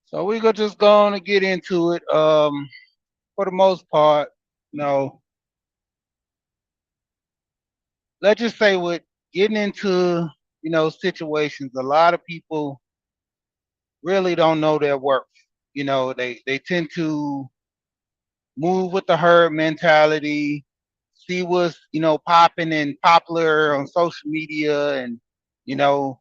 So we could just go on and get into it. For the most part, you know, let's just say with getting into, situations, a lot of people really don't know their worth. They tend to move with the herd mentality, see what's, popping and popular on social media and, you know,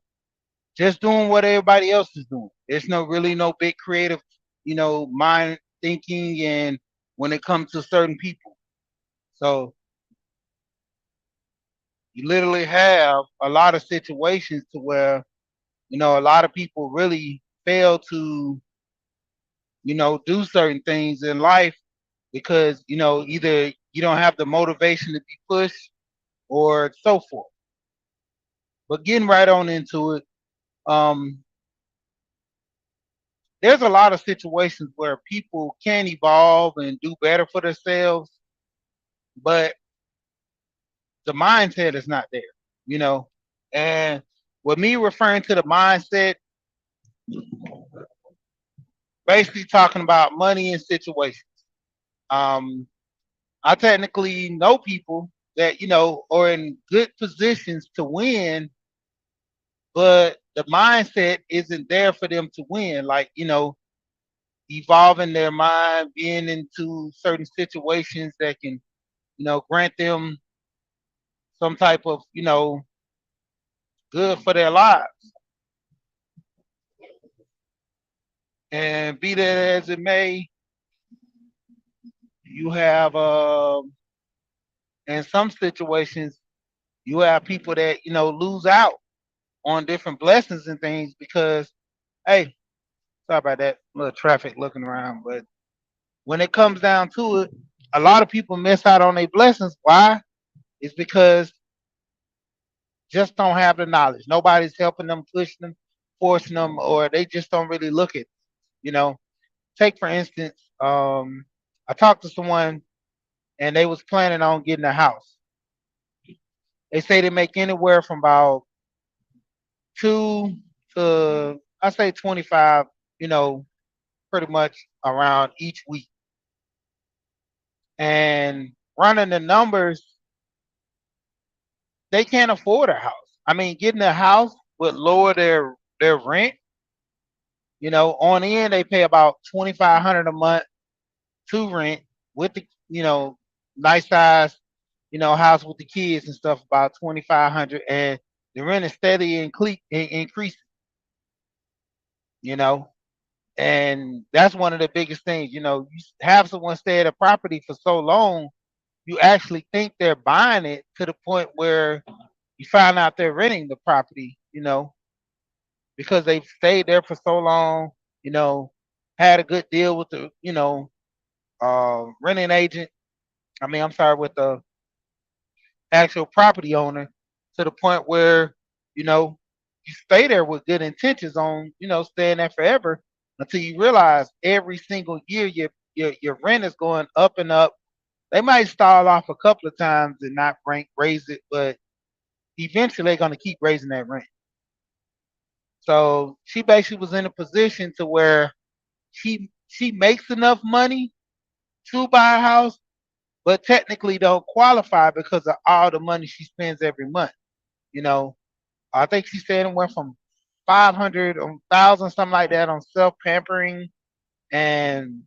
just doing what everybody else is doing. There's no big creative, mind thinking and when it comes to certain people. So you literally have a lot of situations to where, a lot of people really fail to, do certain things in life because, either you don't have the motivation to be pushed or so forth. But getting right on into it, um, there's a lot of situations where people can evolve and do better for themselves, but the mindset is not there, you know. And with me referring to the mindset, basically talking about money and situations. Um, I technically know people that are in good positions to win, but the mindset isn't there for them to win. Like evolving their mind, being into certain situations that can grant them some type of good for their lives. And be that as it may, you have in some situations you have people that lose out on different blessings and things because hey, sorry about that little traffic looking around, but when it comes down to it, a lot of people miss out on their blessings. Why? It's because just don't have the knowledge. Nobody's helping them, pushing them, forcing them, or they just don't really look at it. You know, take for instance, I talked to someone and they was planning on getting a house. They say they make anywhere from about 2 to I say 25, you know, pretty much around each week. And running the numbers, they can't afford a house. I mean, getting a house would lower their rent. On the end they pay about 2,500 a month to rent with the nice size house with the kids and stuff about 2,500, and the rent is steady increasing. You know, and that's one of the biggest things. You have someone stay at a property for so long, you actually think they're buying it to the point where you find out they're renting the property. Because they've stayed there for so long. You know, had a good deal with the renting agent. I mean, I'm sorry, with the actual property owner to the point where you know you stay there with good intentions on staying there forever until you realize every single year your rent is going up and up. They might stall off a couple of times and not raise it, but eventually they're going to keep raising that rent. So she basically was in a position to where she makes enough money to buy a house, but technically don't qualify because of all the money she spends every month. You know, I think she said it went from 500 or 1,000 something like that on self pampering, and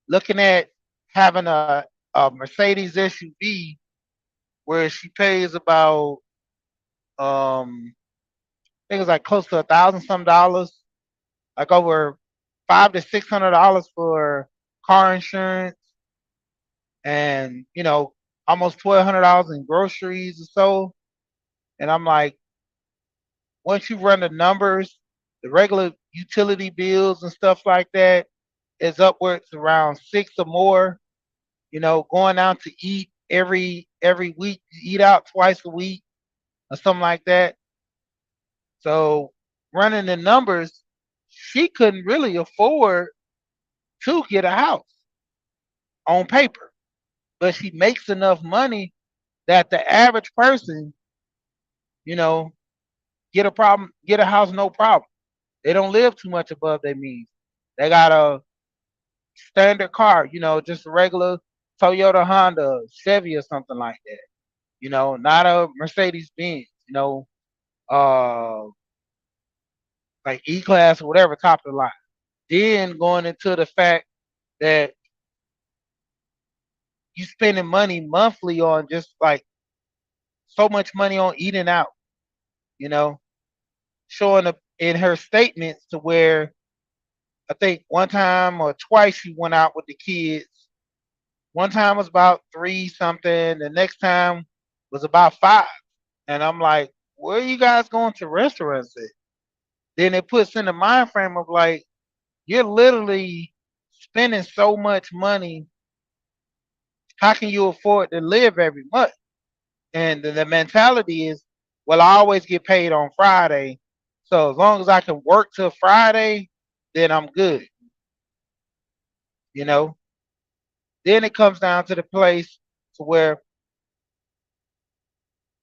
looking at having a Mercedes SUV where she pays about I think it's like close to 1,000 some dollars, like over $500 to $600 for car insurance, and almost $1,200 in groceries or so. And I'm like, once you run the numbers, the regular utility bills and stuff like that is upwards around six or more. Going out to eat every week, you eat out twice a week or something like that. So running the numbers, she couldn't really afford to get a house on paper, but she makes enough money that the average person, you know, get a house no problem. They don't live too much above their means. They got a standard car, just a regular Toyota, Honda, Chevy, or something like that. Not a Mercedes Benz. Uh, like E class or whatever, top of the line. Then going into the fact that you spending money monthly on just like so much money on eating out, you know, showing up in her statements to where I think one time or twice she went out with the kids. One time was about three something. The next time was about five. And I'm like, where are you guys going to restaurants at? Then it puts in the mind frame of like, you're literally spending so much money. How can you afford to live every month? And the mentality is, well, I always get paid on Friday. So as long as I can work till Friday, then I'm good. You know. Then it comes down to the place to where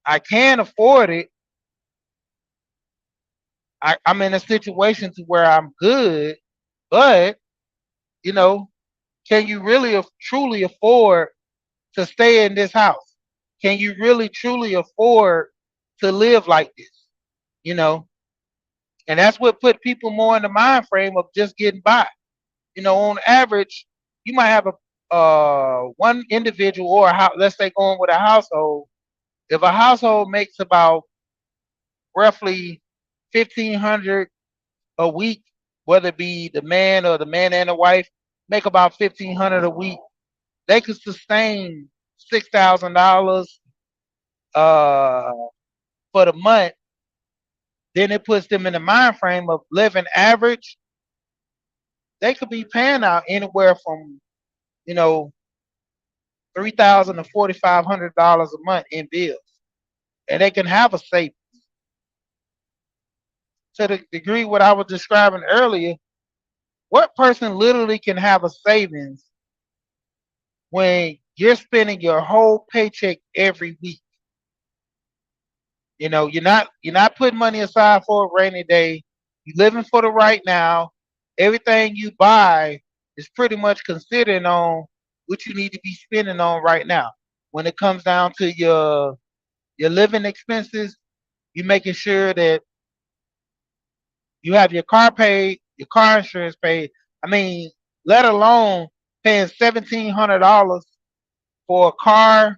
I can afford it. I'm in a situation to where I'm good, but you know, can you really truly afford to stay in this house? Can you really truly afford to live like this? You know, and that's what put people more in the mind frame of just getting by. On average, you might have a one individual or let's say going with a household. If a household makes about roughly 1,500 a week, whether it be the man or the man and the wife, make about 1,500 a week. They could sustain $6,000 uh, for the month. Then it puts them in the mind frame of living average. They could be paying out anywhere from you know $3,000 to $4,500 a month in bills, and they can have a savings to the degree what I was describing earlier. What person literally can have a savings when you're spending your whole paycheck every week? You're not putting money aside for a rainy day. You're living for the right now. Everything you buy is pretty much considered on what you need to be spending on right now. When it comes down to your living expenses, you're making sure that you have your car paid, your car insurance paid. I mean, let alone paying $1,700 for a car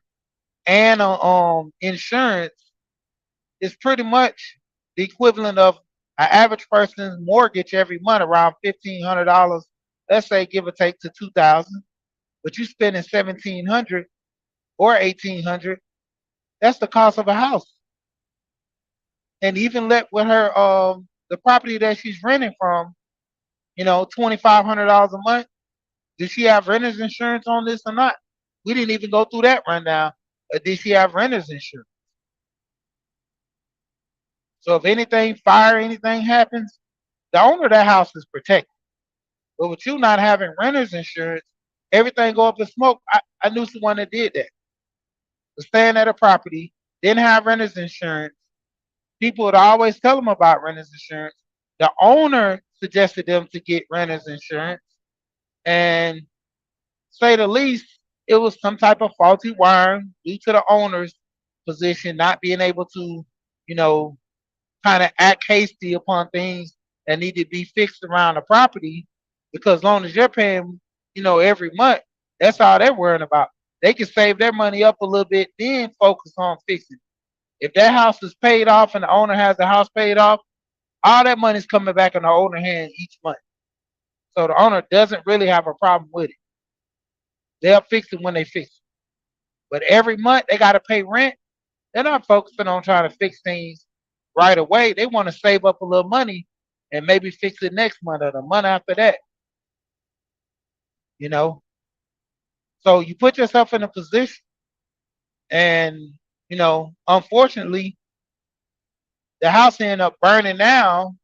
and insurance is pretty much the equivalent of an average person's mortgage every month, around $1,500. Let's say give or take to 2,000, but you spending 1,700 or 1,800. That's the cost of a house. And even let with her the property that she's renting from, $2,500 a month. Did she have renter's insurance on this or not? We didn't even go through that rundown. Did she have renter's insurance? So if anything, fire, anything happens, the owner of that house is protected. But with you not having renter's insurance, everything go up in smoke. I knew someone that did that. Was staying at a property, didn't have renter's insurance. People would always tell them about renter's insurance. The owner suggested them to get renter's insurance, and say the least, it was some type of faulty wiring due to the owner's position not being able to, you know, kind of act hasty upon things that need to be fixed around the property. Because as long as you're paying, every month, that's all they're worrying about. They can save their money up a little bit, then focus on fixing it. If that house is paid off and the owner has the house paid off, all that money's coming back in the owner hand each month. So the owner doesn't really have a problem with it. They'll fix it when they fix it. But every month they got to pay rent. They're not focusing on trying to fix things right away. They want to save up a little money and maybe fix it next month or the month after that. You know, so you put yourself in a position, and unfortunately, the house ended up burning down.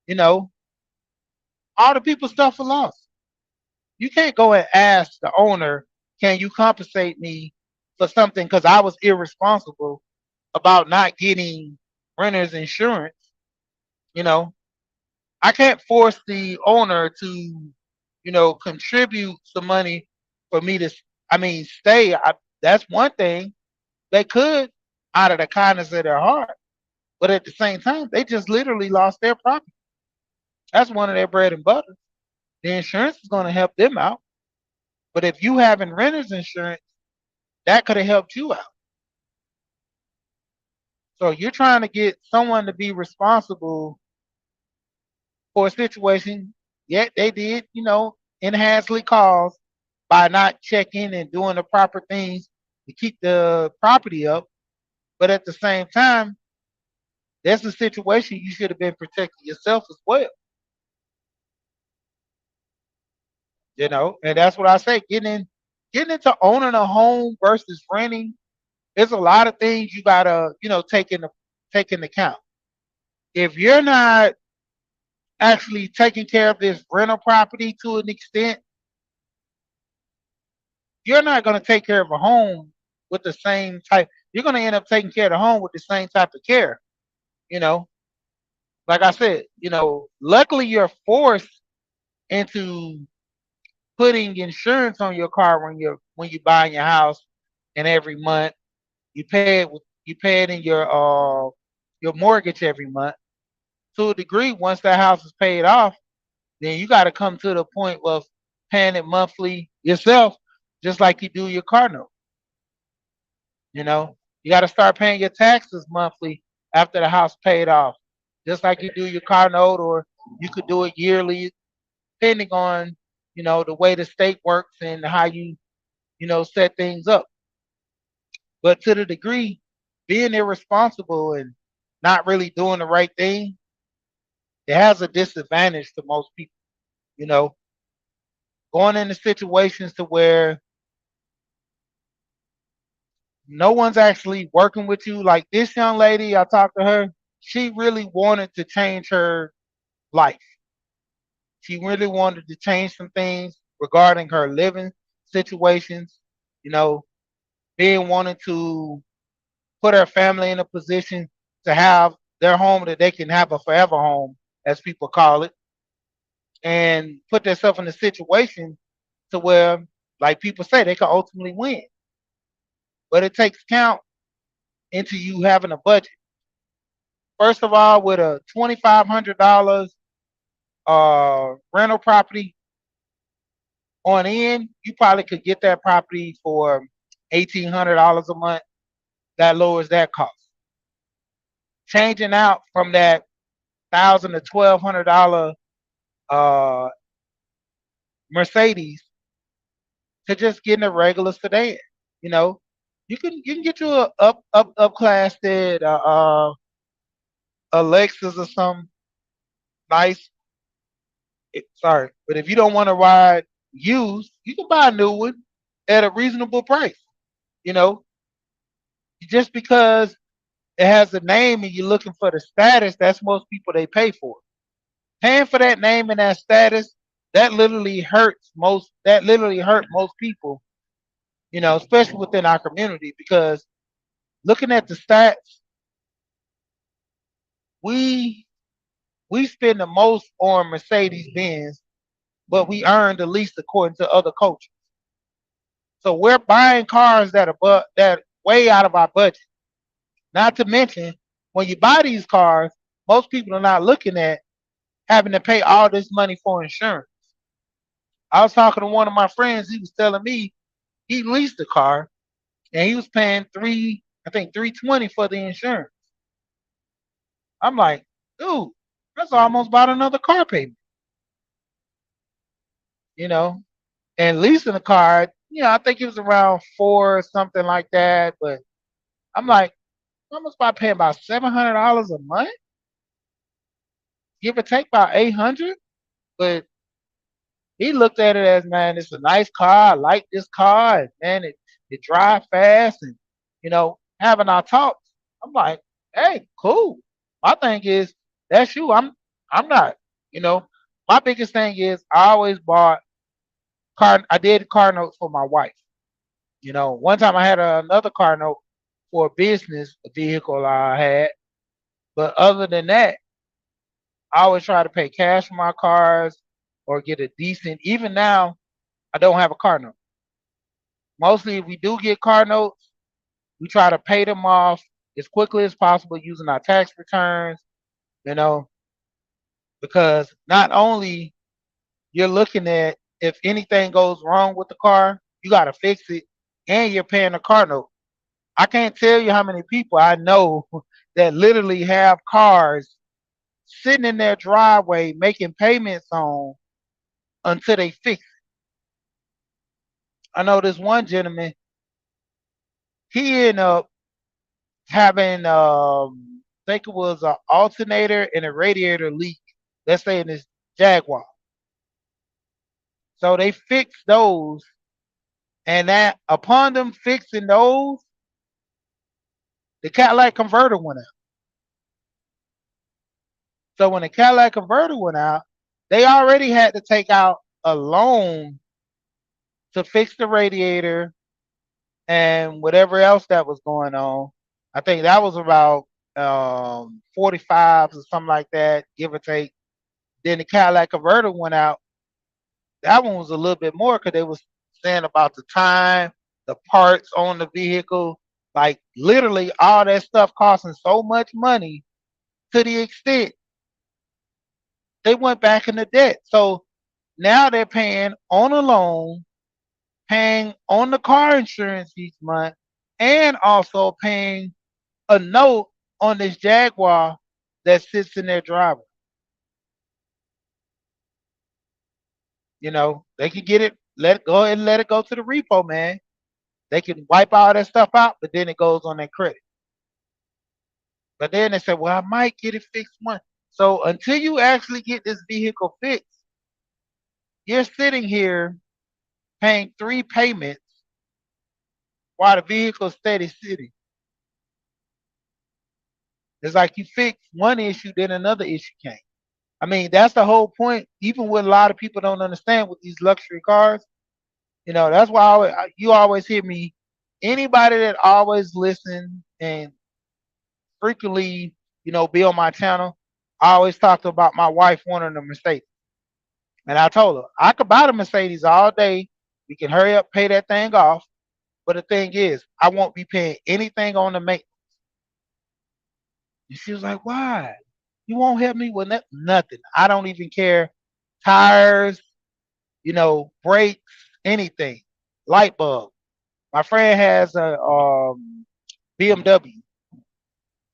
You know, all the people's stuff was lost. You can't go and ask the owner, "Can you compensate me for something?" Because I was irresponsible about not getting renter's insurance. You know, I can't force the owner to, contribute some money for me to, stay. That's one thing they could out of the kindness of their heart, but at the same time, they just literally lost their property. That's one of their bread and butter. The insurance is going to help them out, but if you having renters insurance, that could have helped you out. So you're trying to get someone to be responsible for a situation. Yet they did, enhancedly cause by not checking and doing the proper things to keep the property up. But at the same time, that's a situation you should have been protecting yourself as well. And that's what I say. Getting into owning a home versus renting, there's a lot of things you gotta, take into account. If you're not actually taking care of this rental property to an extent, you're not going to take care of a home with the same type. You're going to end up taking care of the home with the same type of care. You know, like I said, luckily you're forced into putting insurance on your car when you buy your house, and every month you pay it in your mortgage every month. To a degree, once that house is paid off, then you got to come to the point of paying it monthly yourself, just like you do your car note. You got to start paying your taxes monthly after the house paid off, just like you do your car note, or you could do it yearly, depending on the way the state works and how you set things up. But to the degree, being irresponsible and not really doing the right thing, it has a disadvantage to most people. You know, Going into situations to where no one's actually working with you. Like this young lady, I talked to her. She really wanted to change her life. She really wanted to change some things regarding her living situations. You know, being wanting to put her family in a position to have their home that they can have a forever home, as people call it, and put themselves in a situation to where, like people say, they can ultimately win. But it takes count into you having a budget. First of all, with a $2,500 rental property on end, you probably could get that property for $1,800 a month. That lowers that cost. Changing out from that $1,000 to $1,200 uh, Mercedes to just getting a regular sedan. You know, you can get you a up class that a Lexus or something nice. Sorry, but if you don't want to ride used, you can buy a new one at a reasonable price. You know, just because it has a name and you're looking for the status, that's most people they pay for. Paying for that name and that status, that literally hurt most people, especially within our community, because looking at the stats, we we spend the most on Mercedes Benz, but we earn the least according to other cultures. So we're buying cars that way out of our budget. Not to mention, when you buy these cars, most people are not looking at having to pay all this money for insurance. I was talking to one of my friends. He was telling me he leased a car and he was paying I think 320 for the insurance. I'm like, dude, that's almost about another car payment, you know. And leasing a car, I think it was around four or something like that. But I'm like, I'm almost about paying about $700 a month, give or take about 800. But he looked at it as, man, it's a nice car. I like this car, and man, it drives fast, and having our talks. I'm like, hey, cool. My thing is, that's you. I'm not. You know, my biggest thing is I always bought car. I did car notes for my wife. One time I had another car note for a business vehicle I had, but other than that, I always try to pay cash for my cars or get a decent. Even now, I don't have a car note. Mostly, if we do get car notes, we try to pay them off as quickly as possible using our tax returns. You know, because not only you're looking at if anything goes wrong with the car, you got to fix it, and you're paying a car note. I can't tell you how many people I know that literally have cars sitting in their driveway making payments on until they fix it. I know this one gentleman, he ended up having, I think it was an alternator and a radiator leak, let's say in his Jaguar. So they fixed those, and that upon them fixing those, the Cadillac converter went out. So when the Cadillac converter went out, they already had to take out a loan to fix the radiator and whatever else that was going on. I think that was about 45s or something like that, give or take. Then the Cadillac converter went out. That one was a little bit more because they was saying about the time, the parts on the vehicle, like literally all that stuff costing so much money to the extent they went back into debt. So now they're paying on a loan, paying on the car insurance each month, and also paying a note on this Jaguar that sits in their driveway. You know, they can get it, let it go and let it go to the repo, man. They can wipe all that stuff out, but then it goes on their credit. But then they say, well, I might get it fixed one. So until you actually get this vehicle fixed, you're sitting here paying 3 payments while the vehicle's steady sitting. It's like you fix one issue, then another issue came. I mean, that's the whole point. Even what a lot of people don't understand with these luxury cars, that's why you always hear me. Anybody that always listen and frequently, be on my channel, I always talk about my wife wanting a Mercedes. And I told her I could buy the Mercedes all day. We can hurry up, pay that thing off. But the thing is, I won't be paying anything on the maintenance. And she was like, why? You won't help me with nothing. I don't even care. Tires, brakes, anything. Light bulb. My friend has a BMW.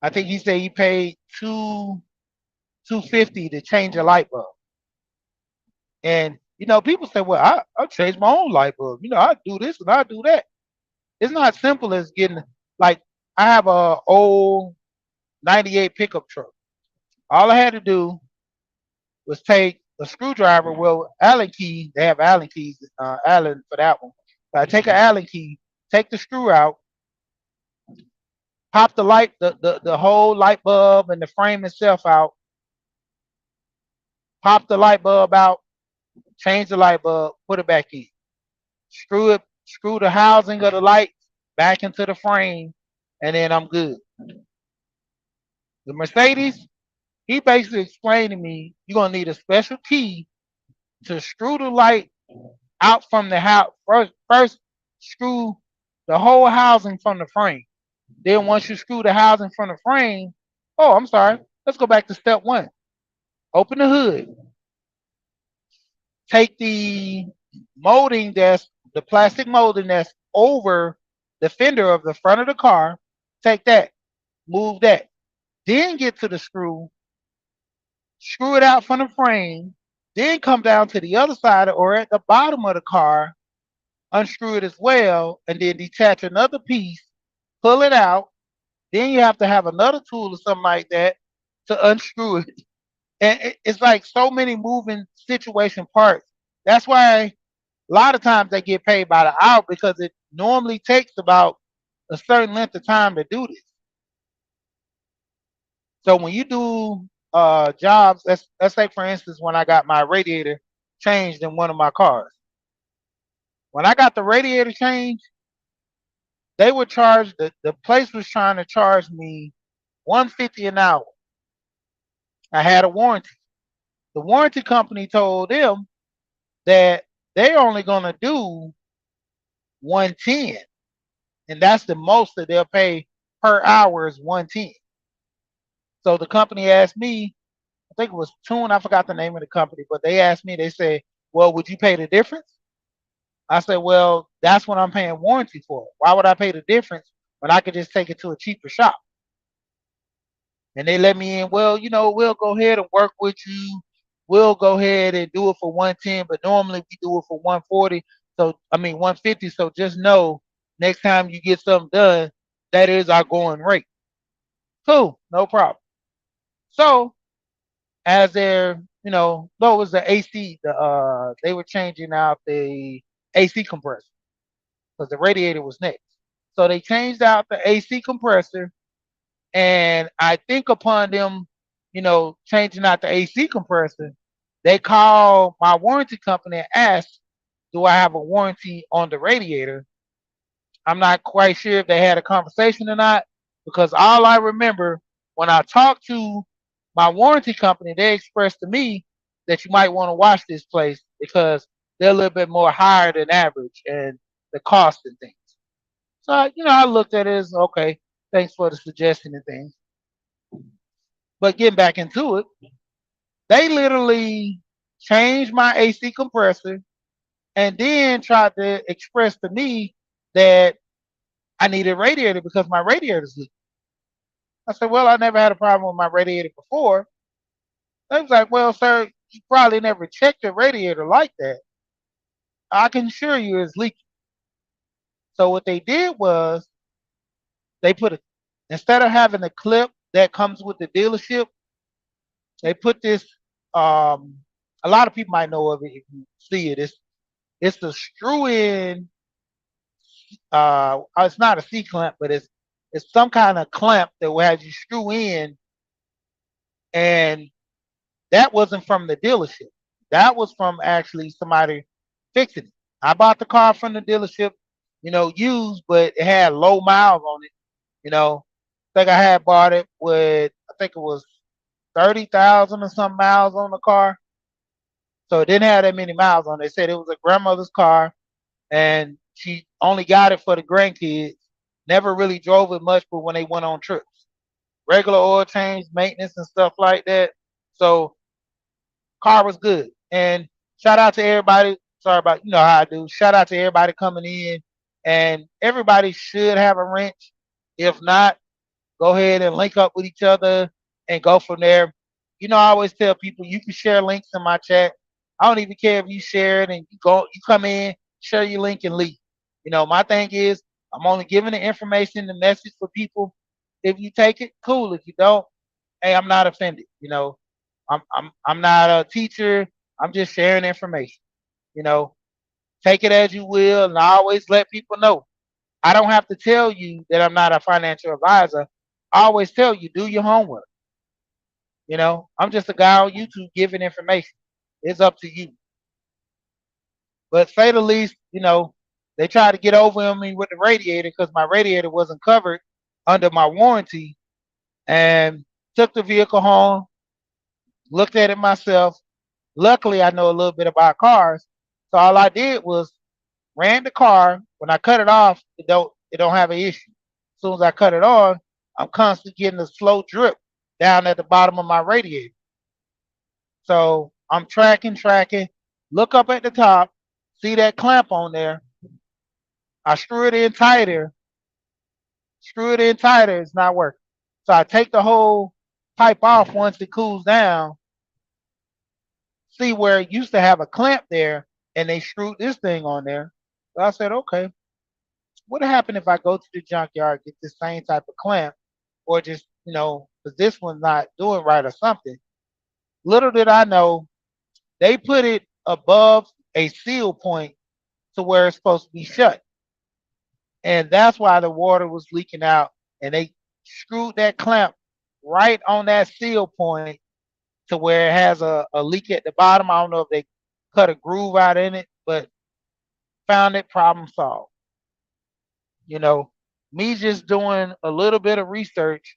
I think he said he paid $250 to change a light bulb. And people say, well, I change my own light bulb. I do this and I do that. It's not simple as getting, like, I have a old 98 pickup truck. All I had to do was take a screwdriver. Well, Allen key, they have Allen keys, Allen for that one. But I take an Allen key, take the screw out, pop the light, the whole light bulb and the frame itself out, pop the light bulb out, change the light bulb, put it back in. Screw the housing of the light back into the frame, and then I'm good. The Mercedes, he basically explained to me, you're gonna need a special key to screw the light out from the house. First screw the whole housing from the frame. Then once you screw the housing from the frame, oh, I'm sorry. Let's go back to step one. Open the hood. Take the molding the plastic molding that's over the fender of the front of the car. Take that, move that. Then get to the screw it out from the frame, then come down to the other side or at the bottom of the car, unscrew it as well, and then detach another piece, pull it out. Then you have to have another tool or something like that to unscrew it. And it's like so many moving situation parts. That's why a lot of times they get paid by the hour, because it normally takes about a certain length of time to do this. So when you do jobs, let's say for instance, when I got my radiator changed in one of my cars. When I got the radiator changed, they would charge the place was trying to charge me $150 an hour. I had a warranty. The warranty company told them that they're only going to do 110, and that's the most that they'll pay per hour is 110. So the company asked me, I think it was Tune, I forgot the name of the company, but they asked me, they said, well, would you pay the difference? I said, well, that's what I'm paying warranty for. Why would I pay the difference when I could just take it to a cheaper shop? And they let me in, well, we'll go ahead and work with you. We'll go ahead and do it for 110, but normally we do it for 140. So, I mean, 150. So just know next time you get something done, that is our going rate. Cool, no problem. So, as they're, no, it was the AC, they were changing out the AC compressor because the radiator was next. So they changed out the AC compressor, and I think upon them, changing out the AC compressor, they called my warranty company and asked, do I have a warranty on the radiator? I'm not quite sure if they had a conversation or not, because all I remember when I talked to my warranty company, they expressed to me that you might want to watch this place because they're a little bit more higher than average and the cost and things. So, I looked at it as okay, thanks for the suggestion and things. But getting back into it, they literally changed my AC compressor and then tried to express to me that I needed a radiator because my radiator's leaking. I said, well, I never had a problem with my radiator before. They was like, well, sir, you probably never checked the radiator like that. I can assure you it's leaking. So what they did was they put a, instead of having the clip that comes with the dealership, they put this, um, a lot of people might know of it if you see it. It's the screw in, it's not a C clamp, but it's some kind of clamp that will have you screw in, and that wasn't from the dealership. That was from actually somebody fixing it. I bought the car from the dealership, used, but it had low miles on it. I think I had bought it with, I think it was 30,000 or some miles on the car. So it didn't have that many miles on it. They said it was a grandmother's car and she only got it for the grandkids. Never really drove it much, but when they went on trips, regular oil change, maintenance, and stuff like that. So car was good. And shout out to everybody. Sorry about how I do. Shout out to everybody coming in, and everybody should have a wrench. If not, go ahead and link up with each other and go from there. I always tell people you can share links in my chat. I don't even care if you share it and you come in, share your link and leave. My thing is I'm only giving the information, the message for people. If you take it, cool. If you don't, hey, I'm not offended. I'm not a teacher. I'm just sharing information. You know, take it as you will, and I always let people know. I don't have to tell you that I'm not a financial advisor. I always tell you, do your homework. I'm just a guy on YouTube giving information. It's up to you. But say the least, they tried to get over on me with the radiator because my radiator wasn't covered under my warranty, and took the vehicle home, looked at it myself. Luckily, I know a little bit about cars, so all I did was ran the car. When I cut it off, it don't have an issue. As soon as I cut it on, I'm constantly getting a slow drip down at the bottom of my radiator. So I'm tracking, look up at the top, see that clamp on there. I screw it in tighter, it's not working. So I take the whole pipe off once it cools down, see where it used to have a clamp there, and they screwed this thing on there. So I said, okay, what happened if I go to the junkyard, get the same type of clamp, or just, because this one's not doing right or something. Little did I know, they put it above a seal point to where it's supposed to be shut. And that's why the water was leaking out. And they screwed that clamp right on that seal point to where it has a leak at the bottom. I don't know if they cut a groove out in it, but found it, problem solved. You know, me just doing a little bit of research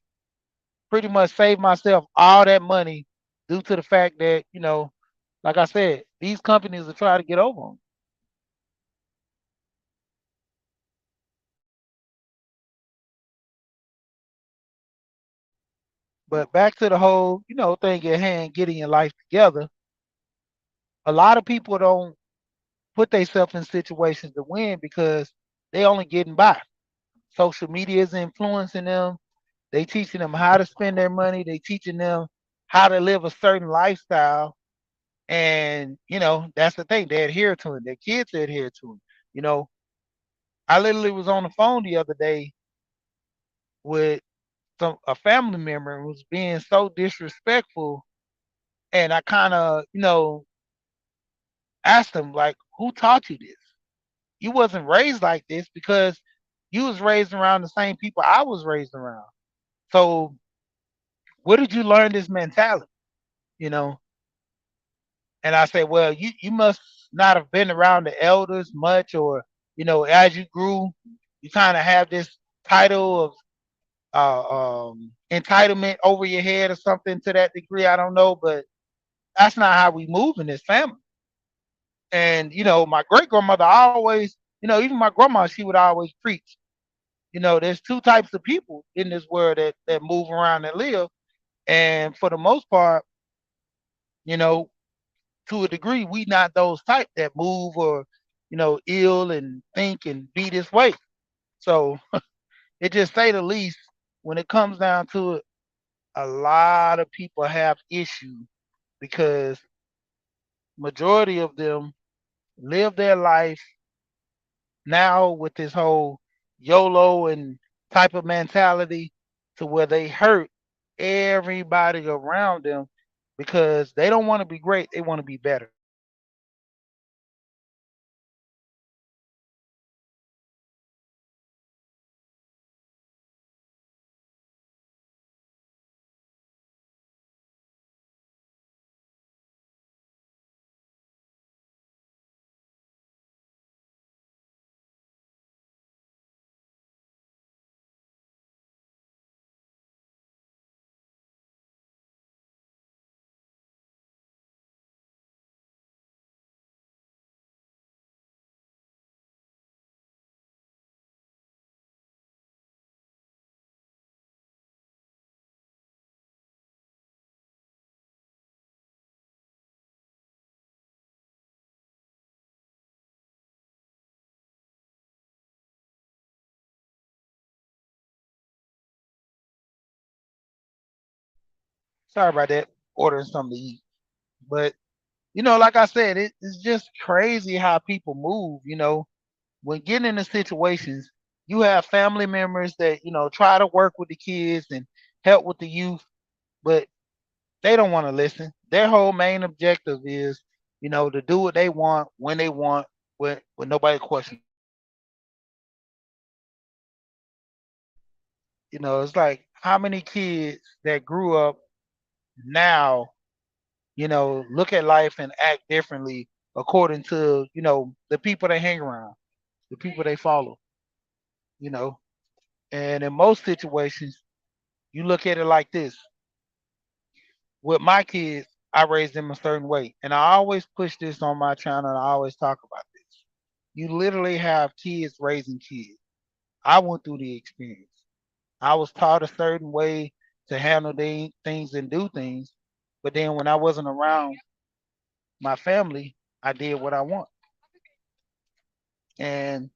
pretty much saved myself all that money due to the fact that, like I said, these companies are trying to get over them. But back to the whole, thing at hand, getting your life together. A lot of people don't put themselves in situations to win because they only getting by. Social media is influencing them. They teaching them how to spend their money. They teaching them how to live a certain lifestyle. And, that's the thing. They adhere to it. Their kids adhere to it. You know, I literally was on the phone the other day with a family member who was being so disrespectful. And I kind of, asked them, like, who taught you this? You wasn't raised like this because you was raised around the same people I was raised around. So where did you learn this mentality? You know, and I said, well, you must not have been around the elders much, or as you grew, you kind of have this title of entitlement over your head or something to that degree. I don't know, but that's not how we move in this family. And my great grandmother always, even my grandma, she would always preach. There's two types of people in this world that move around and live, and for the most part, you know, to a degree, we not those type that move or ill and think and be this way. So it just say the least. When it comes down to it, a lot of people have issues because majority of them live their life now with this whole YOLO and type of mentality to where they hurt everybody around them because they don't want to be great, they want to be better. Sorry about that, ordering something to eat. But like I said, it's just crazy how people move. When getting into situations, you have family members that try to work with the kids and help with the youth, but they don't want to listen. Their whole main objective is, to do what they want when they want, with nobody questions. It's like how many kids that grew up now, look at life and act differently according to, the people they hang around, the people they follow, you know. And in most situations, you look at it like this. With my kids, I raised them a certain way. And I always push this on my channel and I always talk about this. You literally have kids raising kids. I went through the experience. I was taught a certain way to handle things and do things. But then when I wasn't around my family, I did what I want. And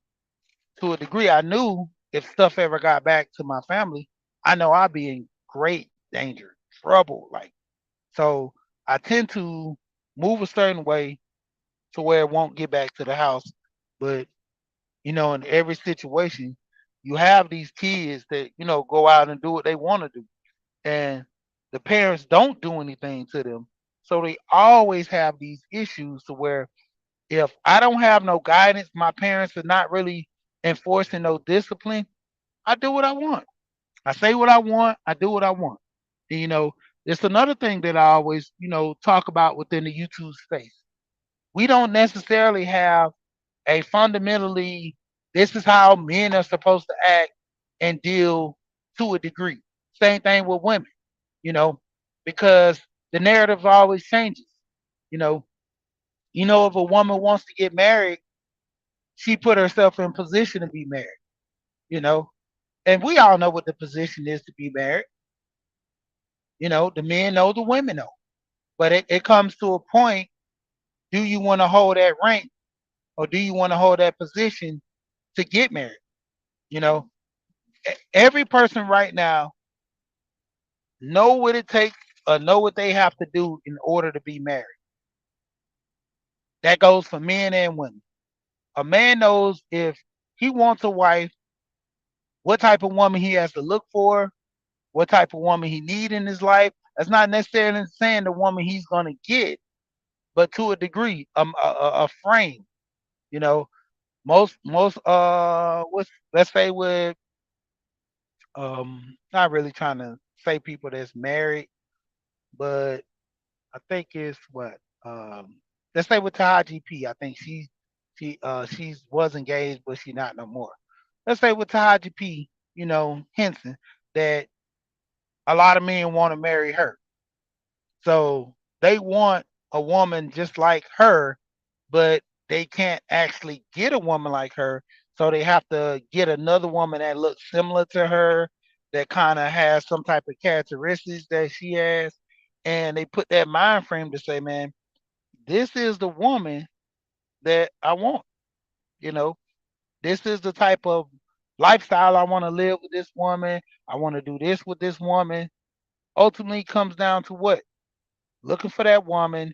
to a degree, I knew if stuff ever got back to my family, I know I'd be in great danger, trouble. Like, so I tend to move a certain way to where it won't get back to the house. But, in every situation, you have these kids that, go out and do what they want to do. And the parents don't do anything to them. So they always have these issues to where if I don't have no guidance, my parents are not really enforcing no discipline, I do what I want. I say what I want, I do what I want. And, it's another thing that I always, talk about within the YouTube space. We don't necessarily have a fundamentally, this is how men are supposed to act and deal to a degree. Same thing with women, you know, because The narrative always changes. You know, if a woman wants to get married, she put herself in position to be married. You know, and we all know what the position is to be married. The men know, the women know. But it comes to a point, do you want to hold that rank or do you want to hold that position to get married? You know, every person right now know what it takes or know what they have to do in order to be married. That goes for men and women. A man knows if he wants a wife, what type of woman he has to look for, what type of woman he need in his life. That's not necessarily saying the woman he's gonna get, but to a degree, a frame. You know, most what's let's say with not really trying to say people that's married, but I think it's what let's say with Taha GP. I think she's was engaged, but she not no more. Let's say with Taha GP, Henson, that a lot of men want to marry her. So they want a woman just like her, but they can't actually get a woman like her. So they have to get another woman that looks similar to her, that kind of has some type of characteristics that she has. And they put that mind frame to say, man, this is the woman that I want. You know, this is the type of lifestyle I want to live with this woman. I want to do this with this woman. Ultimately comes down to what? Looking for that woman,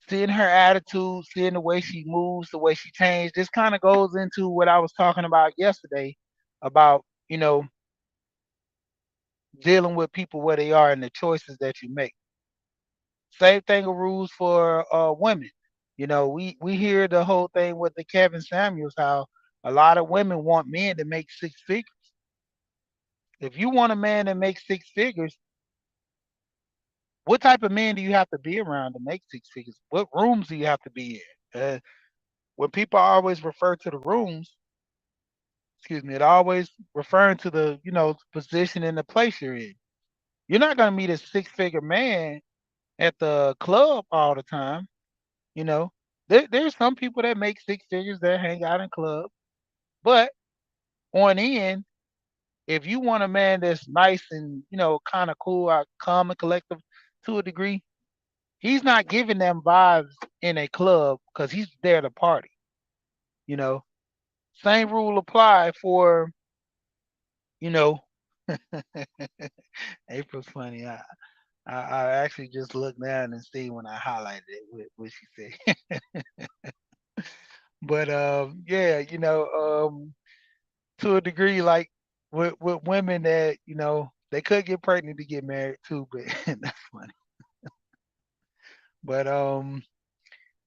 seeing her attitude, seeing the way she moves, the way she changed. This kind of goes into what I was talking about yesterday about, dealing with people where they are and the choices that you make. Same thing of rules for women. We hear the whole thing with the Kevin Samuels, how a lot of women want men to make six figures. If you want a man that makes six figures, what type of man do you have to be around to make six figures? What rooms do you have to be in? When people always refer to the rooms, excuse me, it always referring to the, position and the place you're in. You're not gonna meet a six-figure man at the club all the time. You know, there's some people that make six figures that hang out in clubs, but on the end, if you want a man that's nice and kind of cool, calm and collective to a degree, he's not giving them vibes in a club because he's there to party. You know, same rule apply for you know April's funny. I actually just looked down and see when I highlighted it what she said. But yeah, to a degree, like with women that they could get pregnant to get married too, but that's funny. But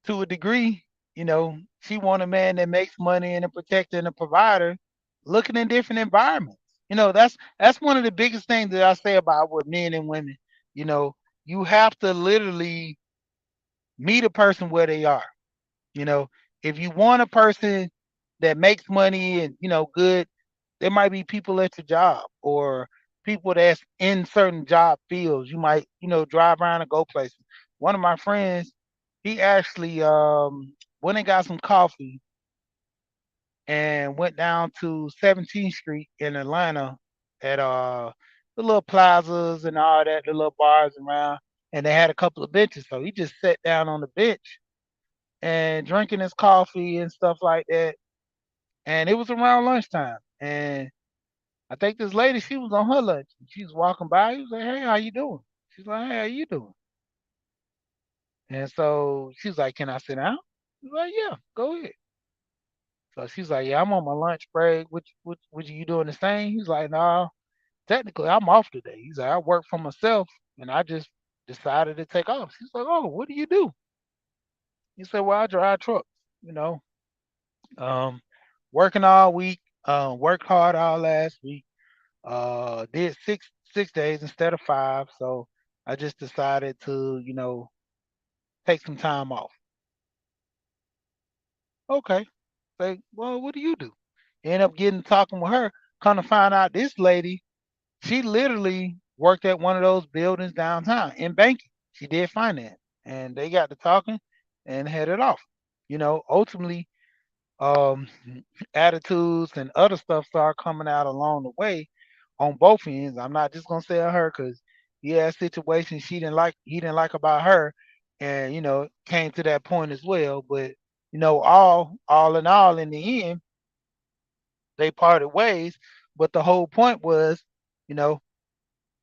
to a degree, she want a man that makes money and a protector and a provider, looking in different environments. That's one of the biggest things that I say about with men and women. You know, you have to literally meet a person where they are. You know, if you want a person that makes money and good, there might be people at your job or people that's in certain job fields. You might drive around and go places. One of my friends, he actually went and got some coffee and went down to 17th Street in Atlanta at the little plazas and all that, the little bars around, and they had a couple of benches. So he just sat down on the bench and drinking his coffee and stuff like that. And it was around lunchtime. And I think this lady, she was on her lunch. She was walking by. He was like, "Hey, how you doing?" She's like, "Hey, how you doing?" And so she's like, "Can I sit down?" He's like, "Yeah, go ahead." So she's like, "Yeah, I'm on my lunch break. What you doing the same?" He's like, "No, technically I'm off today." He's like, "I work for myself and I just decided to take off." She's like, "Oh, what do you do?" He said, "Well, I drive trucks, you know. Um, working all week, worked hard all last week. Did six days instead of five, so I just decided to, take some time off." Okay. Say, well, what do you do? End up getting talking with her. Come to find out, this lady, she literally worked at one of those buildings downtown in banking. She did finance, and they got to talking and had it off. Ultimately, um, attitudes and other stuff start coming out along the way on both ends. I'm not just gonna say on her because he had situations he didn't like about her, and came to that point as well. But all in all, in the end, they parted ways. But the whole point was, you know,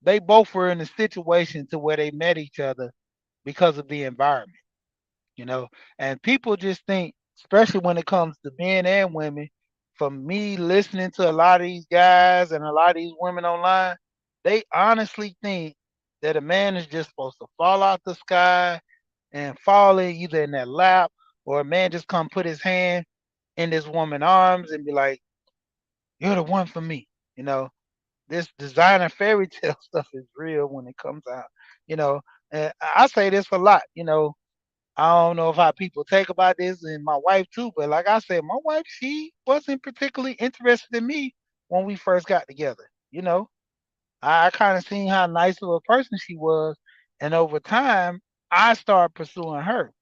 they both were in a situation to where they met each other because of the environment, you know. And people just think, especially when it comes to men and women, from me listening to a lot of these guys and a lot of these women online, they honestly think that a man is just supposed to fall out the sky and fall in either in their lap, or a man just come put his hand in this woman's arms and be like, "You're the one for me." You know, this designer fairy tale stuff is real when it comes out. You know, and I say this a lot. I don't know if how people take about this, and my wife too. But like I said, my wife, she wasn't particularly interested in me when we first got together. I kind of seen how nice of a person she was, and over time, I started pursuing her.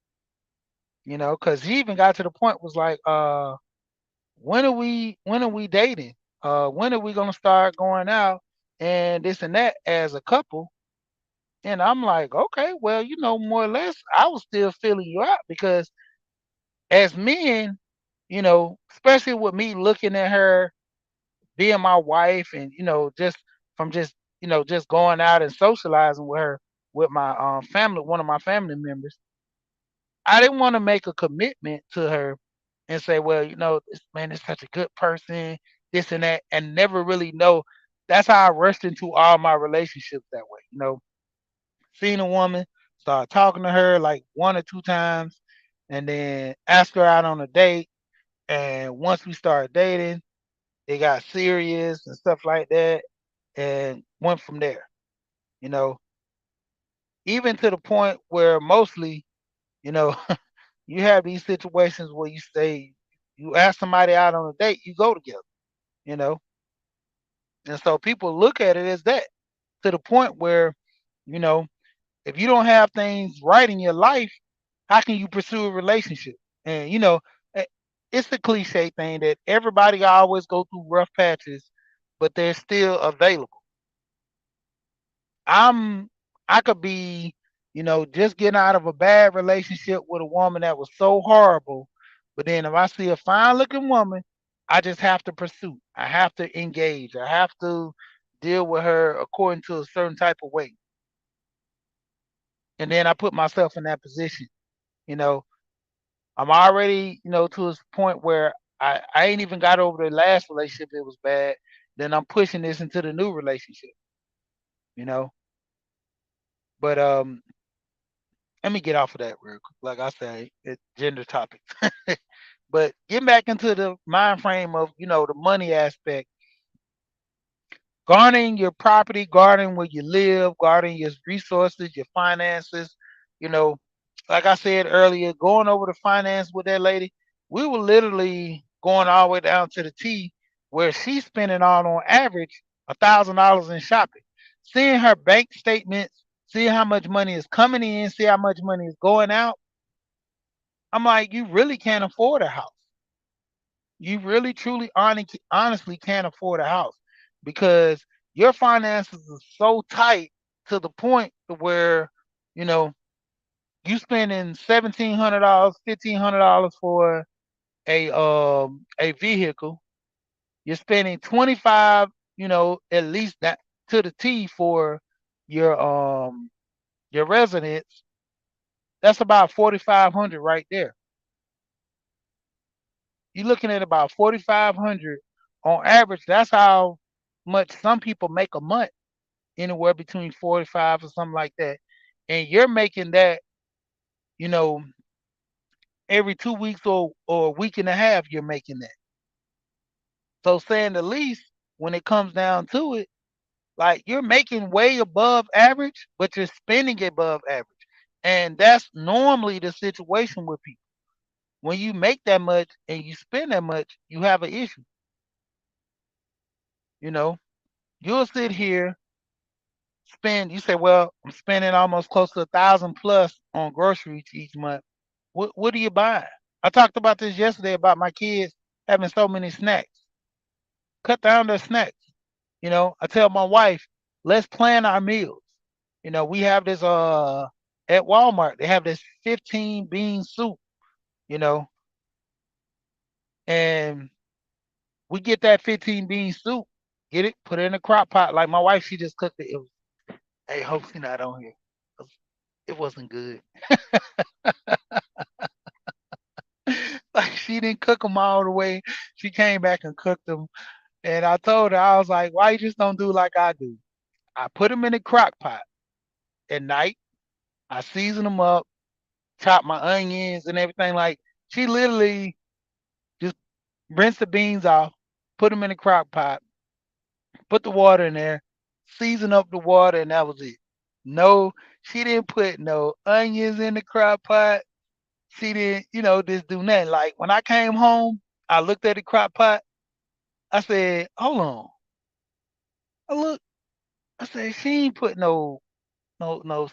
Because he even got to the point was like, when are we dating? When are we gonna start going out and this and that as a couple? And I'm like, okay, well, more or less, I was still feeling you out because as men, especially with me looking at her being my wife, and just from just going out and socializing with her with my family, one of my family members, I didn't want to make a commitment to her and say, well, this man is such a good person, this and that, and never really know. That's how I rushed into all my relationships that way. Seeing a woman, start talking to her like one or two times, and then ask her out on a date. And once we started dating, it got serious and stuff like that, and went from there. You know, even to the point where mostly, you know, you have these situations where you say you ask somebody out on a date, you go together. You know, and so people look at it as that, to the point where, you know, if you don't have things right in your life, how can you pursue a relationship? And eh, it's the cliche thing that everybody always go through rough patches, but they're still available. I'm I could be, just getting out of a bad relationship with a woman that was so horrible, but then if I see a fine looking woman, I just have to pursue. I have to engage. I have to deal with her according to a certain type of way. And then I put myself in that position. You know, I'm already, to a point where I ain't even got over the last relationship, it was bad. Then I'm pushing this into the new relationship, you know. But let me get off of that real quick. Like I say, it's gender topics. But getting back into the mind frame of, the money aspect, guarding your property, guarding where you live, guarding your resources, your finances, you know, like I said earlier, going over the finance with that lady, we were literally going all the way down to the T where she's spending on average $1,000 in shopping. Seeing her bank statements, seeing how much money is coming in, see how much money is going out. I'm like, you really can't afford a house. You really, truly, honestly can't afford a house because your finances are so tight to the point to where, you know, you spending $1,700, $1,500 for a vehicle. You're spending 25, at least that to the T for your your residence. That's about 4,500 right there. You're looking at about 4,500 on average. That's how much some people make a month, anywhere between 45 or something like that. And you're making that, you know, every 2 weeks or a week and a half, you're making that. So saying the least, when it comes down to it, like you're making way above average, but you're spending above average. And that's normally the situation with people. When you make that much and you spend that much, you have an issue. You know, you'll sit here spend, you say, well, I'm spending almost close to 1,000 plus on groceries each month. What are you buying? I talked about this yesterday about my kids having so many snacks. Cut down their snacks. I tell my wife, let's plan our meals. We have this at Walmart, they have this 15 bean soup, you know, and we get that 15 bean soup, get it, put it in a crock pot. Like my wife, she just cooked it. It was, hey, hope she's not on here. It wasn't good. Like she didn't cook them all the way. She came back and cooked them. And I told her, I was like, why you just don't do like I do? I put them in a crock pot at night. I season them up, chop my onions and everything. Like she literally just rinse the beans off, put them in a crock pot, put the water in there, season up the water, and that was it. No, she didn't put no onions in the crock pot. She didn't, just do nothing. Like when I came home, I looked at the crock pot. I said, hold on. I look. I said, she ain't put no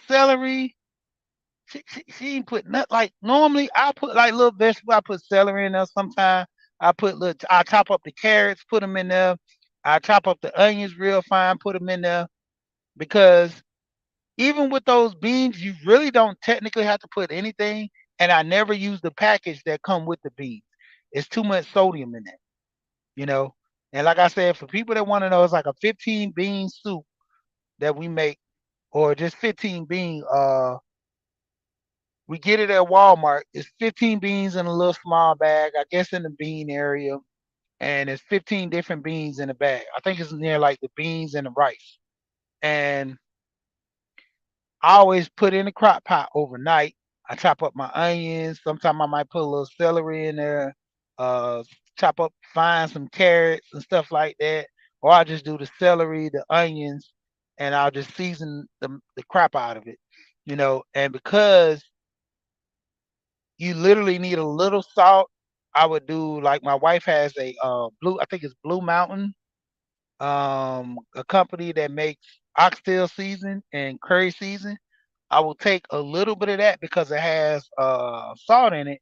celery. She ain't put nothing. Like normally, I put like little vegetables. I put celery in there. Sometimes I chop up the carrots, put them in there. I chop up the onions real fine, put them in there because even with those beans, you really don't technically have to put anything. And I never use the package that come with the beans. It's too much sodium in it, you know. And like I said, for people that want to know, it's like a 15 bean soup that we make, or just 15 bean. We get it at Walmart. It's 15 beans in a little small bag, I guess in the bean area, and it's 15 different beans in a bag. I think it's near like the beans and the rice. And I always put in the crock pot overnight. I chop up my onions. Sometimes I might put a little celery in there. Uh, chop up, find some carrots and stuff like that. Or I just do the celery, the onions, and I'll just season the crap out of it. And because you literally need a little salt, I would do like my wife has a blue, I think it's Blue Mountain, a company that makes oxtail season and curry season. I will take a little bit of that because it has salt in it,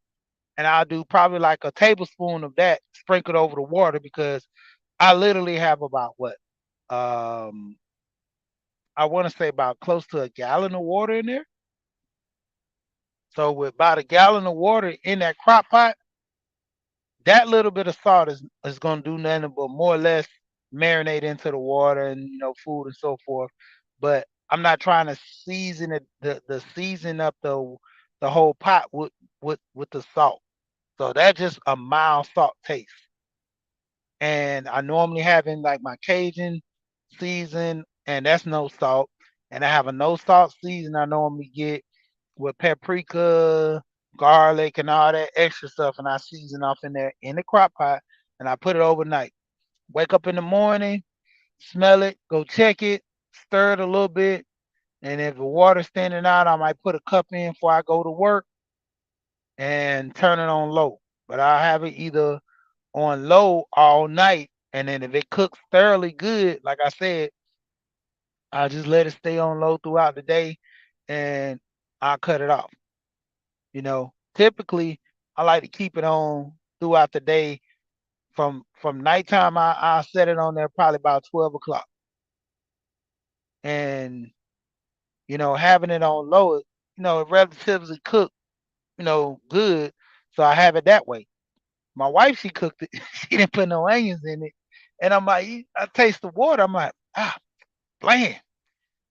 and I'll do probably like a tablespoon of that sprinkled over the water because I literally have about what um, I want to say about close to a gallon of water in there. So with about a gallon of water in that crock pot, that little bit of salt is gonna do nothing but more or less marinate into the water and food and so forth. But I'm not trying to season it the season up the whole pot with the salt. So that's just a mild salt taste. And I normally have in like my Cajun season, and that's no salt. And I have a no salt season I normally get with paprika, garlic, and all that extra stuff, and I season off in there in the crock pot, and I put it overnight. Wake up in the morning, smell it, go check it, stir it a little bit, and if the water's standing out, I might put a cup in before I go to work and turn it on low. But I have it either on low all night, and then if it cooks thoroughly good, like I said, I just let it stay on low throughout the day, and I'll cut it off. Typically I like to keep it on throughout the day. From nighttime, I set it on there probably about 12 o'clock, and having it on low, it relatively cooked, good. So I have it that way. My wife, she cooked it. She didn't put no onions in it, and I'm like, I taste the water. I'm like, bland.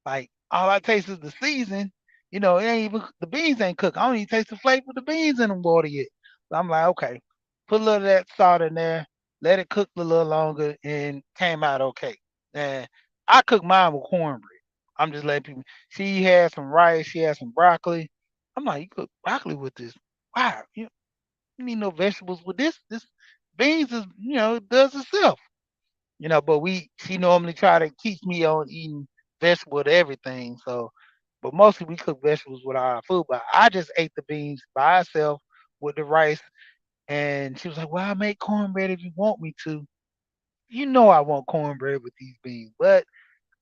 Like all I taste is the season. It ain't even the beans ain't cooked. I don't even taste the flavor of the beans in the water yet. So I'm like, okay, put a little of that salt in there, let it cook a little longer, and came out okay. And I cook mine with cornbread. I'm just letting people. She had some rice, she had some broccoli. I'm like, you cook broccoli with this? Wow, you need no vegetables with this. This beans is, it does itself. But she normally try to keep me on eating vegetable with everything. So, but mostly we cook vegetables with our food. But I just ate the beans by itself with the rice, and she was like, "Well, I make cornbread if you want me to." I want cornbread with these beans, but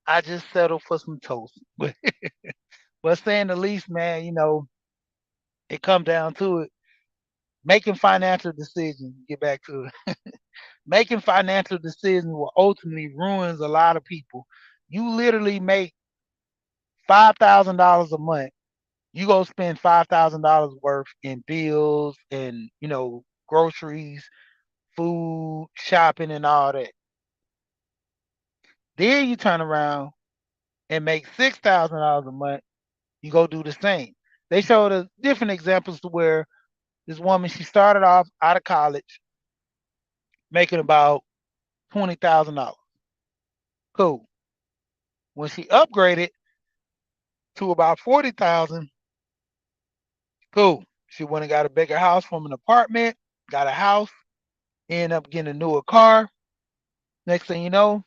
I just settled for some toast. But saying the least, man, it come down to it. Making financial decisions, get back to it. Making financial decisions will ultimately ruins a lot of people. You literally make $5,000 a month. You go spend $5,000 worth in bills and groceries, food, shopping, and all that. Then you turn around and make $6,000 a month. You go do the same. They showed us different examples to where this woman, she started off out of college making about $20,000. Cool. When she upgraded to about 40,000, cool. She went and got a bigger house from an apartment, got a house, ended up getting a newer car. Next thing you know,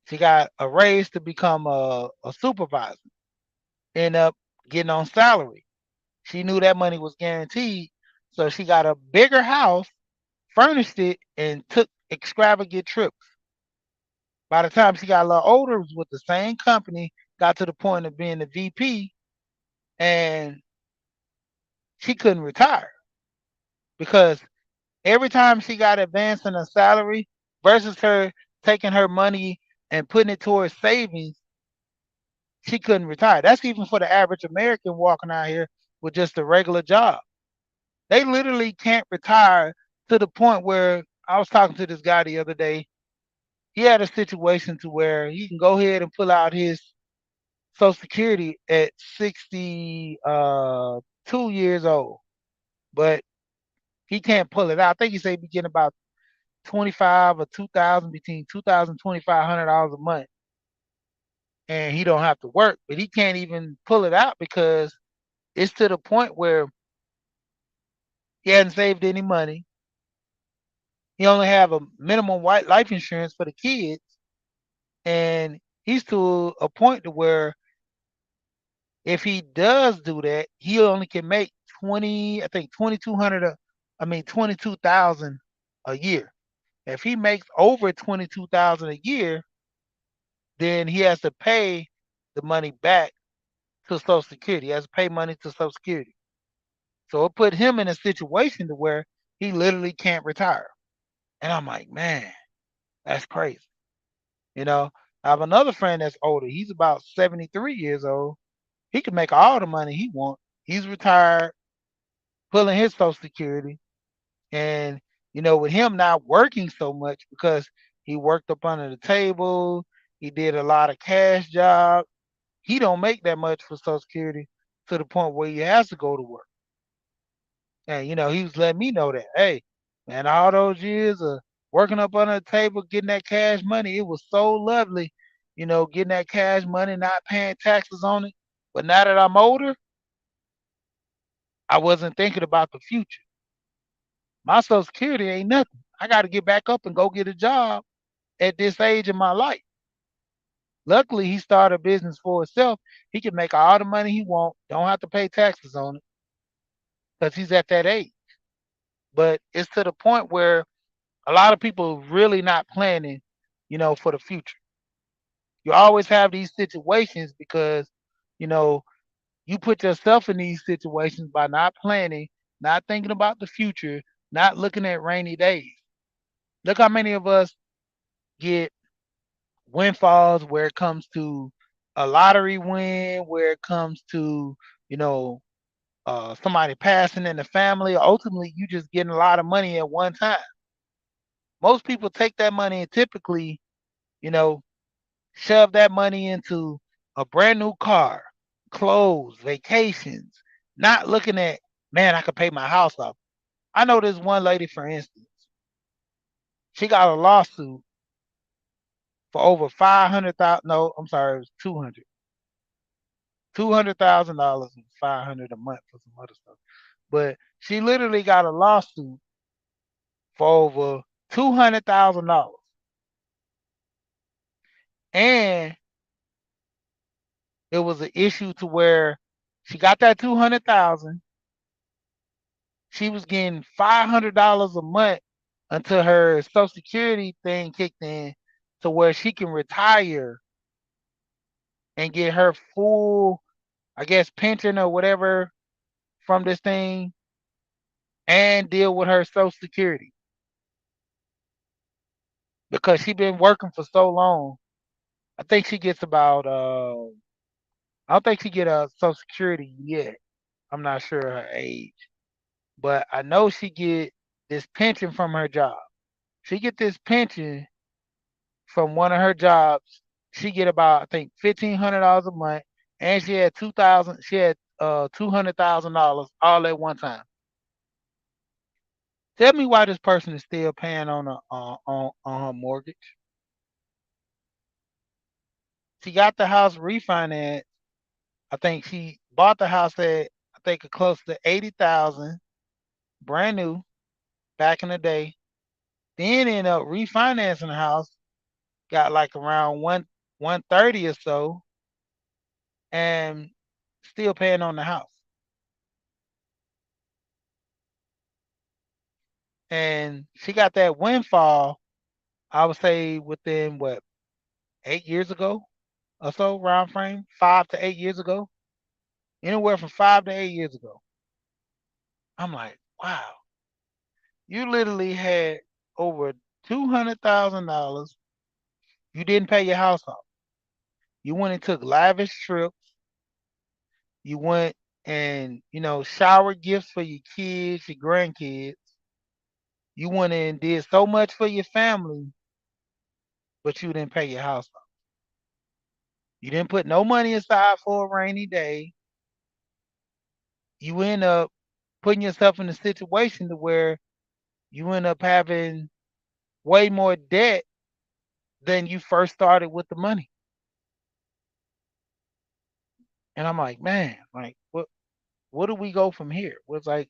she got a raise to become a supervisor. End up getting on salary. She knew that money was guaranteed, so she got a bigger house, furnished it, and took extravagant trips. By the time she got a little older, it was with the same company, got to the point of being the VP, and she couldn't retire because every time she got advanced in her salary versus her taking her money and putting it towards savings, she couldn't retire. That's even for the average American walking out here with just a regular job. They literally can't retire to the point where I was talking to this guy the other day. He had a situation to where he can go ahead and pull out his Social Security at 62 years old, but he can't pull it out. I think he said he be getting about 25 or 2,000, between 2,000 $2,500 a month, and he don't have to work, but he can't even pull it out because it's to the point where he hasn't saved any money. He only have a minimum white life insurance for the kids, and he's to a point to where if he does do that, he only can make 2,200. I mean 22,000 a year. If he makes over 22,000 a year, then he has to pay the money back to Social Security. He has to pay money to Social Security. So it put him in a situation to where he literally can't retire. And I'm like, man, that's crazy. You know, I have another friend that's older. He's about 73 years old. He can make all the money he wants. He's retired, pulling his Social Security. And, with him not working so much because he worked up under the table, he did a lot of cash jobs. He don't make that much for Social Security to the point where he has to go to work. And he was letting me know that, hey, man, all those years of working up under the table, getting that cash money, it was so lovely, getting that cash money, not paying taxes on it. But now that I'm older, I wasn't thinking about the future. My Social Security ain't nothing. I got to get back up and go get a job at this age in my life. Luckily, he started a business for himself. He can make all the money he want, don't have to pay taxes on it because he's at that age. But it's to the point where a lot of people really not planning, for the future. You always have these situations because, you know, you put yourself in these situations by not planning, not thinking about the future, not looking at rainy days. Look how many of us get windfalls where it comes to a lottery win, where it comes to, you know, somebody passing in the family. Ultimately, you just getting a lot of money at one time. Most people take that money and typically, you know, shove that money into a brand new car, clothes, vacations, not looking at, man, I could pay my house off. I know this one lady, for instance, she got a lawsuit for over 500,000. No, I'm sorry, it was 200. $200,000 and 500 a month for some other stuff. But she literally got a lawsuit for over $200,000. And it was an issue to where she got that 200,000. She was getting $500 a month until her Social Security thing kicked in to where she can retire and get her full, I guess, pension or whatever from this thing and deal with her social security because she been working for so long. I think she gets about I don't think she get a social security yet. I'm not sure her age, but I know she get this pension from her job. She get this pension from one of her jobs. She get about I think $1,500 a month, and she had 2,000. She had $200,000 all at one time. Tell me why this person is still paying on on her mortgage. She got the house refinanced. I think she bought the house at I think close to 80,000, brand new back in the day. Then ended up refinancing the house, got like around 130 or so, and still paying on the house. And she got that windfall, I would say within what, 8 years ago or so, round frame, 5 to 8 years ago, anywhere from 5 to 8 years ago. I'm like, wow, you literally had over $200,000. You didn't pay your house off. You went and took lavish trips. You went and, shower gifts for your kids, your grandkids. You went and did so much for your family, but you didn't pay your house off. You didn't put no money aside for a rainy day. You end up putting yourself in a situation to where you end up having way more debt than you first started with the money. And I'm like, man, like what do we go from here? What's like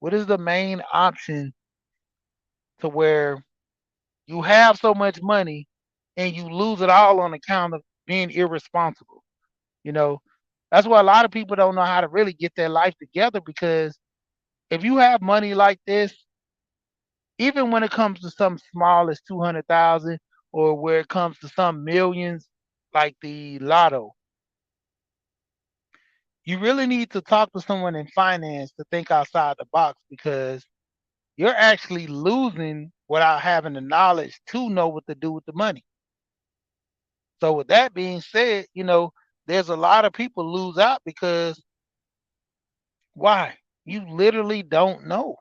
what is the main option to where you have so much money and you lose it all on account of being irresponsible? You know, that's why a lot of people don't know how to really get their life together because if you have money like this, even when it comes to something small as 200,000 or where it comes to some millions like the lotto, you really need to talk to someone in finance to think outside the box because you're actually losing without having the knowledge to know what to do with the money. So with that being said, there's a lot of people lose out because why? You literally don't know.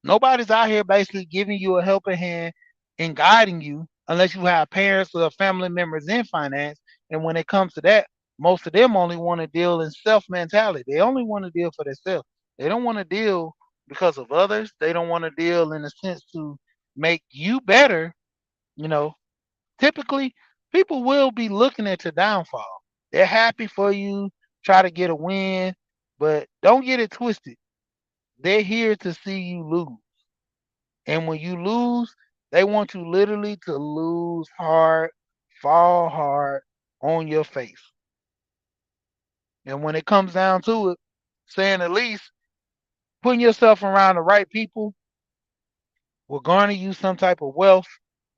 Nobody's out here basically giving you a helping hand and guiding you unless you have parents or family members in finance. And when it comes to that, most of them only want to deal in self mentality. They only want to deal for themselves. They don't want to deal because of others. They don't want to deal in a sense to make you better. You know, typically people will be looking at your downfall. They're happy for you, try to get a win, but don't get it twisted. They're here to see you lose. And when you lose, they want you literally to lose hard, fall hard on your face. And when it comes down to it, saying the least, putting yourself around the right people will garner you some type of wealth,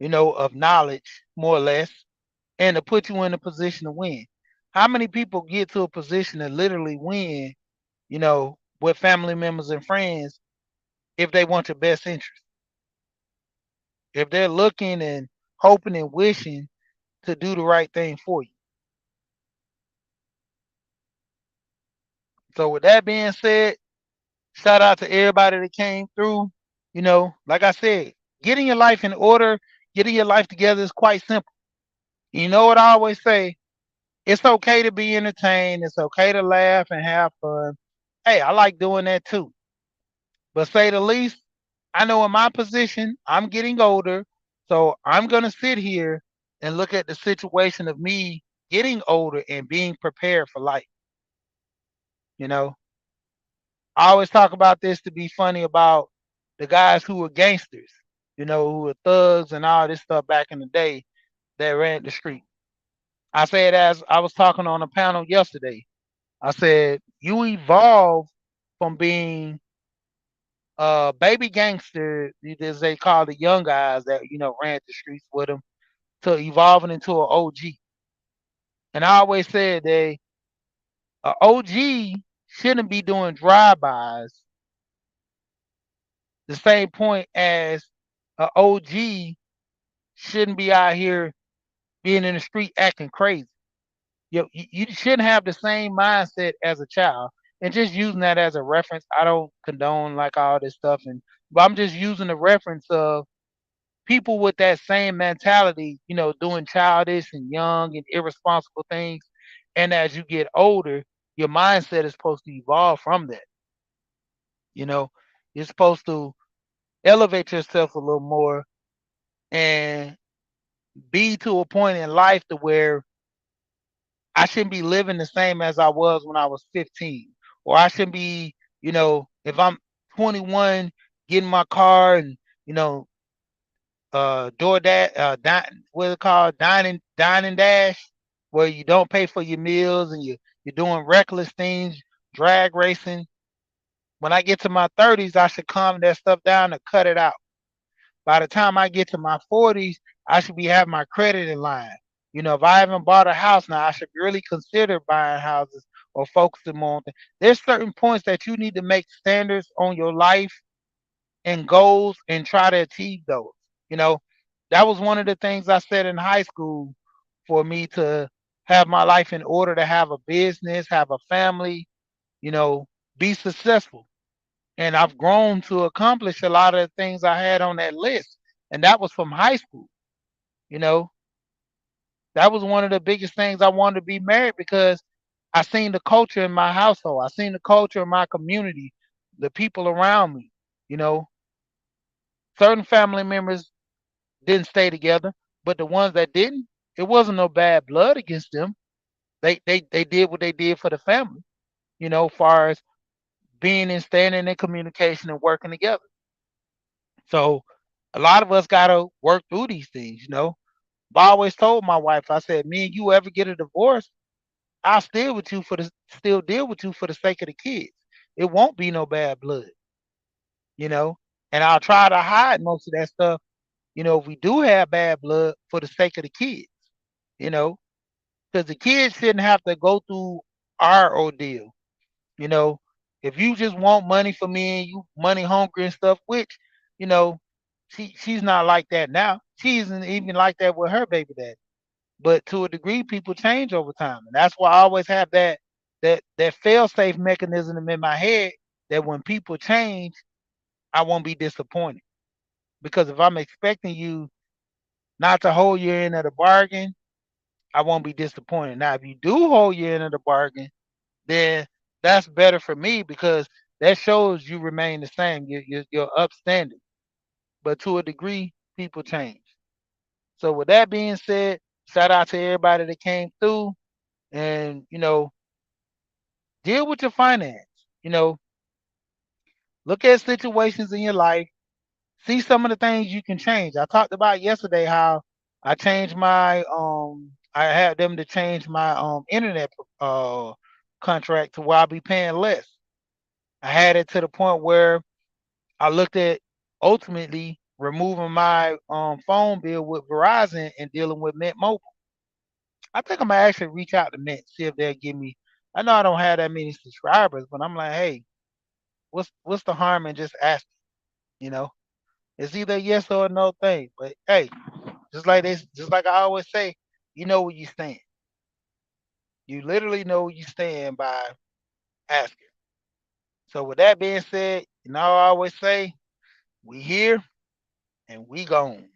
of knowledge, more or less, and to put you in a position to win. How many people get to a position to literally win, with family members and friends if they want your best interest? If they're looking and hoping and wishing to do the right thing for you. So with that being said, shout out to everybody that came through. Like I said, getting your life in order, getting your life together is quite simple. You know what I always say? It's okay to be entertained. It's okay to laugh and have fun. Hey, I like doing that too. But say the least, I know in my position, I'm getting older. So I'm going to sit here and look at the situation of me getting older and being prepared for life. You know, I always talk about this to be funny about the guys who were gangsters, who were thugs and all this stuff back in the day that ran the street. I said as I was talking on a panel yesterday, I said you evolve from being a baby gangster, as they call the young guys that ran the streets with them, to evolving into an OG. And I always said a OG shouldn't be doing drive-bys the same point as a OG shouldn't be out here being in the street acting crazy. You shouldn't have the same mindset as a child. And just using that as a reference, I don't condone like all this stuff, but I'm just using the reference of people with that same mentality, doing childish and young and irresponsible things. And as you get older, your mindset is supposed to evolve from that. You know, you're supposed to elevate yourself a little more and be to a point in life to where I shouldn't be living the same as I was when I was 15, or I shouldn't be, if I'm 21, getting my car and you know door that what is it called, dining dash, where you don't pay for your meals and you're doing reckless things, drag racing. When I get to my 30s, I should calm that stuff down and cut it out. By the time I get to my 40s, I should be having my credit in line. If I haven't bought a house now, I should really consider buying houses or focusing more on things. There's certain points that you need to make standards on your life and goals and try to achieve those. You know, that was one of the things I said in high school for me to have my life in order, to have a business, have a family, you know, be successful. And I've grown to accomplish a lot of the things I had on that list. And that was from high school. You know, that was one of the biggest things. I wanted to be married because I seen the culture in my household. I seen the culture in my community, the people around me. You know, certain family members didn't stay together, but the ones that didn't, it wasn't no bad blood against them. They did what they did for the family, far as being and standing in communication and working together. So a lot of us gotta work through these things. But I always told my wife, I said, me and you ever get a divorce, I'll still deal with you for the sake of the kids. It won't be no bad blood, you know. And I'll try to hide most of that stuff, if we do have bad blood for the sake of the kids, you know, because the kids shouldn't have to go through our ordeal. You know, if you just want money for me and you money hungry and stuff, which, you know, she's not like that now. She isn't even like that with her baby daddy. But to a degree, people change over time, and that's why I always have that fail safe mechanism in my head that when people change, I won't be disappointed. Because if I'm expecting you not to hold your end of the bargain, I won't be disappointed. Now, if you do hold your end of the bargain, then that's better for me because that shows you remain the same. You're upstanding. But to a degree, people change. So with that being said, shout out to everybody that came through and deal with your finance. You know, look at situations in your life, see some of the things you can change. I talked about yesterday how I had them to change my internet contract to where I'll be paying less. I had it to the point where I looked at ultimately removing my phone bill with Verizon and dealing with Mint Mobile. I think I'm gonna actually reach out to Mint, see if they'll give me. I know I don't have that many subscribers, but I'm like, hey, what's the harm in just asking? You know, it's either a yes or a no thing. But hey, just like I always say, you know where you stand. You literally know where you stand by asking. So with that being said, I always say, we here and we gone.